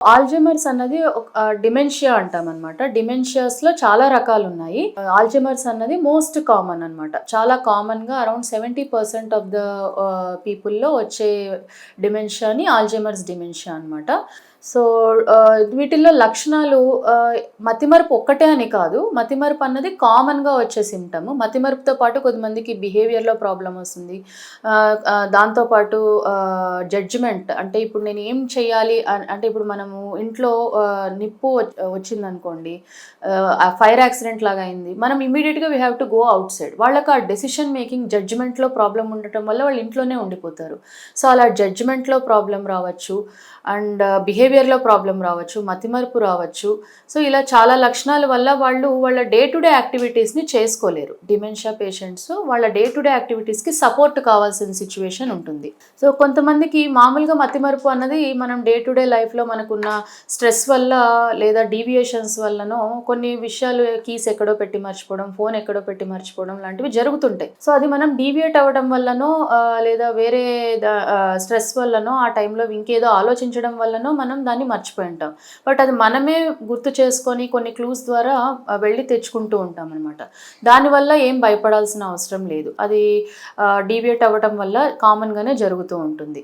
Alzheimer's అన్నది dementia అంటామనమాట. డిమెన్షియాస్‌లో చాలా రకాలున్నాయి. ఆల్జీమర్స్ అన్నది మోస్ట్ కామన్ అనమాట. చాలా కామన్‌గా అరౌండ్ 70% ఆఫ్ ద పీపుల్‌లో వచ్చే డిమెన్షియాని ఆల్జీమర్స్ డిమెన్షియా అనమాట. సో, వీటిల్లో లక్షణాలు మతిమరుపు ఒక్కటే అని కాదు. మతిమరుపు అన్నది కామన్‌గా వచ్చే సింప్టమ్. మతిమరుపుతో పాటు కొద్దిమందికి బిహేవియర్‌లో ప్రాబ్లమ్ వస్తుంది. దాంతో పాటు జడ్జ్‌మెంట్ అంటే ఇప్పుడు నేను ఏం చేయాలి అంటే ఇప్పుడు మనము ఇంట్లో నిప్పు వచ్చిందనుకోండి, ఫైర్ యాక్సిడెంట్ లాగా అయింది. మనం ఇమ్మీడియేట్‌గా we have to go outside. వాళ్ళకి ఆ డెసిషన్ మేకింగ్ జడ్జ్‌మెంట్‌లో ప్రాబ్లమ్ ఉండటం వల్ల వాళ్ళు ఇంట్లోనే ఉండిపోతారు. సో, అలా జడ్జ్‌మెంట్‌లో ప్రాబ్లమ్ రావచ్చు. అండ్ బిహేవియర్‌లో ప్రాబ్లమ్ రావచ్చు. మతిమరుపు రావచ్చు. సో, ఇలా చాలా లక్షణాల వల్ల వాళ్ళు వాళ్ళ డే టు డే యాక్టివిటీస్‌ని చేసుకోలేరు. డిమెన్షియా పేషెంట్స్ వాళ్ళ డే టు డే యాక్టివిటీస్‌కి సపోర్ట్ కావాల్సిన సిట్యుయేషన్ ఉంటుంది. సో, కొంతమందికి మామూలుగా మతిమరుపు అన్నది మనం డే టు డే లైఫ్‌లో మనకున్న స్ట్రెస్ వల్ల లేదా డీవియేషన్స్ వల్లనో కొన్ని విషయాలు కీస్ ఎక్కడో పెట్టి మర్చిపోవడం, ఫోన్ ఎక్కడో పెట్టి మర్చిపోవడం లాంటివి జరుగుతుంటాయి. సో, అది మనం డీవియేట్ అవ్వడం వల్లనో లేదా వేరే స్ట్రెస్ వల్లనో ఆ టైంలో ఇంకేదో ఆలోచించడం వల్లనో మనం దాన్ని మర్చిపోయి ఉంటాం. బట్ అది మనమే గుర్తు చేసుకొని కొన్ని క్లూస్ ద్వారా వెళ్ళి తెచ్చుకుంటూ ఉంటామనమాట. దానివల్ల ఏం భయపడాల్సిన అవసరం లేదు. అది డీవియేట్ అవ్వటం వల్ల కామన్‌గానే జరుగుతూ ఉంటుంది.